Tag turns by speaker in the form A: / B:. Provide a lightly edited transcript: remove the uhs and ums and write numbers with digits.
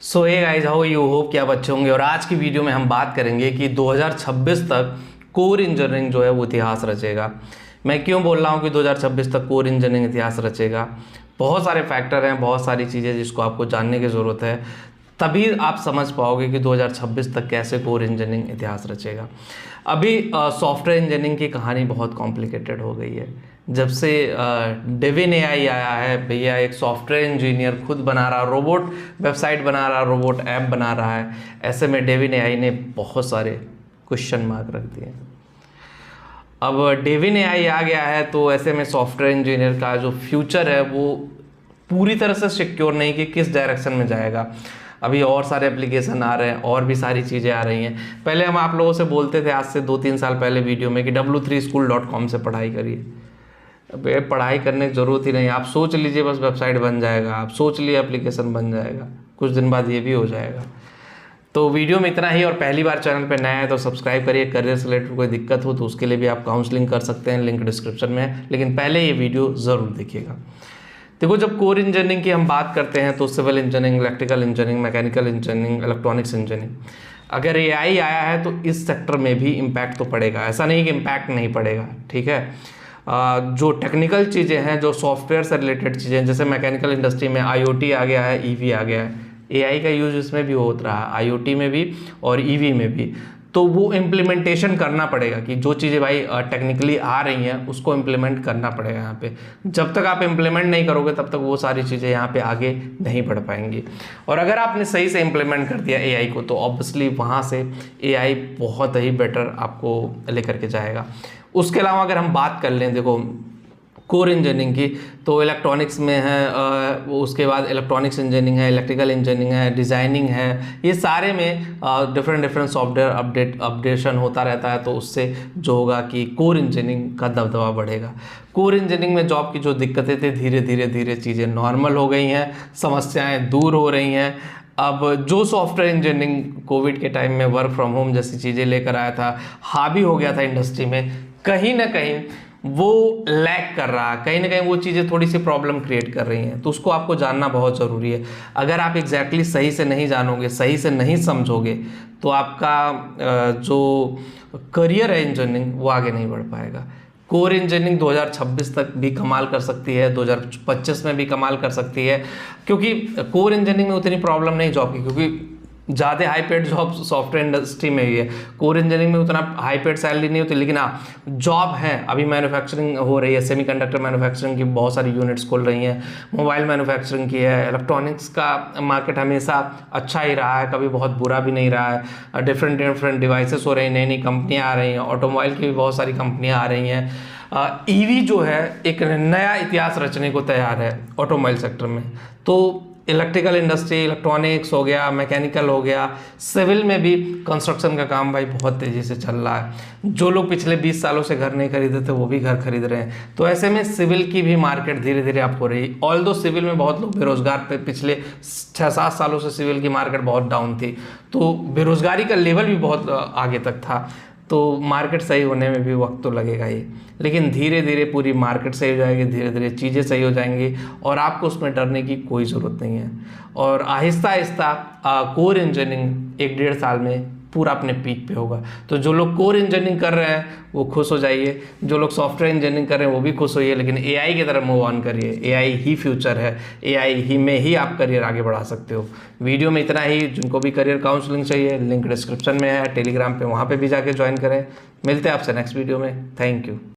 A: So hey guys, how you hope कि आप अच्छे होंगे। और आज की वीडियो में हम बात करेंगे कि 2026 तक कोर इंजीनियरिंग जो है वो इतिहास रचेगा। मैं क्यों बोल रहा हूँ कि 2026 तक कोर इंजीनियरिंग इतिहास रचेगा? बहुत सारे फैक्टर हैं, बहुत सारी चीज़ें जिसको आपको जानने की ज़रूरत है, तभी आप समझ पाओगे कि 2026 तक कैसे कोर इंजीनियरिंग इतिहास रचेगा। अभी सॉफ्टवेयर इंजीनियरिंग की कहानी बहुत कॉम्प्लिकेटेड हो गई है। जब से डेविन एआई आया है, भैया एक सॉफ्टवेयर इंजीनियर खुद बना रहा, रोबोट वेबसाइट बना रहा, रोबोट ऐप बना रहा है। ऐसे में डेविन एआई ने बहुत सारे क्वेश्चन मार्क रख दिए। अब डेविन एआई आ गया है तो ऐसे में सॉफ्टवेयर इंजीनियर का जो फ्यूचर है वो पूरी तरह से सिक्योर नहीं कि किस डायरेक्शन में जाएगा। अभी और सारे एप्लीकेशन आ रहे हैं, और भी सारी चीज़ें आ रही हैं। पहले हम आप लोगों से बोलते थे आज से 2-3 साल पहले वीडियो में कि w3school.com से पढ़ाई करिए। अब ये पढ़ाई करने की ज़रूरत ही नहीं। आप सोच लीजिए बस वेबसाइट बन जाएगा, आप सोच लिए एप्लीकेशन बन जाएगा, कुछ दिन बाद ये भी हो जाएगा। तो वीडियो में इतना ही। और पहली बार चैनल पे नया है तो सब्सक्राइब करिए। करियर से रिलेटेड कोई दिक्कत हो तो उसके लिए भी आप काउंसलिंग कर सकते हैं, लिंक डिस्क्रिप्शन में है। लेकिन पहले ये वीडियो ज़रूर देखिएगा। देखो, जब कोर इंजीनियरिंग की हम बात करते हैं तो civil engineering, electrical engineering, mechanical engineering, electronics engineering, अगर एआई आया है तो इस सेक्टर में भी इम्पैक्ट तो पड़ेगा। ऐसा नहीं कि इम्पैक्ट नहीं पड़ेगा, ठीक है। जो टेक्निकल चीज़ें हैं, जो सॉफ्टवेयर से रिलेटेड चीज़ें, जैसे मैकेनिकल इंडस्ट्री में आईओटी आ गया है, ईवी आ गया है, एआई का यूज इसमें भी होता रहा है, आईओटी में भी और ईवी में भी। तो वो इम्प्लीमेंटेशन करना पड़ेगा कि जो चीज़ें भाई टेक्निकली आ रही हैं उसको इम्प्लीमेंट करना पड़ेगा यहाँ पे। जब तक आप इम्प्लीमेंट नहीं करोगे तब तक वो सारी चीज़ें यहाँ पे आगे नहीं बढ़ पाएंगी। और अगर आपने सही से इम्प्लीमेंट कर दिया एआई को तो ऑब्वियसली वहाँ से एआई बहुत ही बेटर आपको लेकर के जाएगा। उसके अलावा अगर हम बात कर लें, देखो कोर इंजीनियरिंग की, तो इलेक्ट्रॉनिक्स में है, उसके बाद इलेक्ट्रॉनिक्स इंजीनियरिंग है, इलेक्ट्रिकल इंजीनियरिंग है, डिज़ाइनिंग है। ये सारे में डिफरेंट सॉफ्टवेयर अपडेशन होता रहता है। तो उससे जो होगा कि कोर इंजीनियरिंग का दबदबा बढ़ेगा। कोर इंजीनियरिंग में जॉब की जो दिक्कतें थी, धीरे धीरे चीज़ें नॉर्मल हो गई हैं, समस्याएँ दूर हो रही हैं। अब जो सॉफ्टवेयर इंजीनियरिंग कोविड के टाइम में वर्क फ्रॉम होम जैसी चीज़ें लेकर आया था, हावी हो गया था इंडस्ट्री में, कहीं ना कहीं वो लैग कर रहा है, कहीं ना कहीं वो चीज़ें थोड़ी सी प्रॉब्लम क्रिएट कर रही हैं। तो उसको आपको जानना बहुत ज़रूरी है। अगर आप एग्जैक्टली सही से नहीं जानोगे, सही से नहीं समझोगे, तो आपका जो करियर है इंजीनियरिंग वो आगे नहीं बढ़ पाएगा। कोर इंजीनियरिंग 2026 तक भी कमाल कर सकती है, 2025 में भी कमाल कर सकती है, क्योंकि कोर इंजीनियरिंग में उतनी प्रॉब्लम नहीं जॉब की, क्योंकि ज़्यादा high paid job software industry में ही है। कोर इंजीनियरिंग में उतना हाई पेड सैलरी नहीं होती, लेकिन हाँ जॉब है। अभी मैन्युफैक्चरिंग हो रही है, सेमीकंडक्टर मैन्युफैक्चरिंग की बहुत सारी यूनिट्स खोल रही हैं, मोबाइल मैन्युफैक्चरिंग की है। इलेक्ट्रॉनिक्स का मार्केट हमेशा अच्छा ही रहा है, कभी बहुत बुरा भी नहीं रहा है। डिफरेंट डिवाइसेस हो रही हैं, नई नई कंपनियाँ आ रही हैं, ऑटोमोबाइल की भी बहुत सारी कंपनियाँ आ रही हैं। ईवी जो है एक नया इतिहास रचने को तैयार है ऑटोमोबाइल सेक्टर में। तो इलेक्ट्रिकल इंडस्ट्री, इलेक्ट्रॉनिक्स हो गया, मैकेनिकल हो गया, सिविल में भी कंस्ट्रक्शन का काम भाई बहुत तेज़ी से चल रहा है। जो लोग पिछले 20 सालों से घर नहीं खरीदे थे वो भी घर खरीद रहे हैं। तो ऐसे में सिविल की भी मार्केट धीरे धीरे आप हो रही है। ऑल दो सिविल में बहुत लोग बेरोजगार थे, पिछले 6-7 सालों से सिविल की मार्केट बहुत डाउन थी, तो बेरोजगारी का लेवल भी बहुत आगे तक था। तो मार्केट सही होने में भी वक्त तो लगेगा ही, लेकिन धीरे धीरे पूरी मार्केट सही हो जाएगी, धीरे धीरे चीज़ें सही हो जाएंगी और आपको उसमें डरने की कोई ज़रूरत नहीं है। और आहिस्ता आहिस्ता कोर इंजीनियरिंग 1-1.5 साल में पूरा अपने पीक पे होगा। तो जो लोग कोर इंजीनियरिंग कर रहे हैं वो खुश हो जाइए, जो लोग सॉफ्टवेयर इंजीनियरिंग कर रहे हैं वो भी खुश होइए, लेकिन एआई की तरफ मूव ऑन करिए। एआई ही फ्यूचर है, एआई ही में ही आप करियर आगे बढ़ा सकते हो। वीडियो में इतना ही। जिनको भी करियर काउंसलिंग चाहिए, लिंक डिस्क्रिप्शन में है, टेलीग्राम पे, वहाँ पे भी जाके ज्वाइन करें। मिलते हैं आपसे नेक्स्ट वीडियो में। Thank you.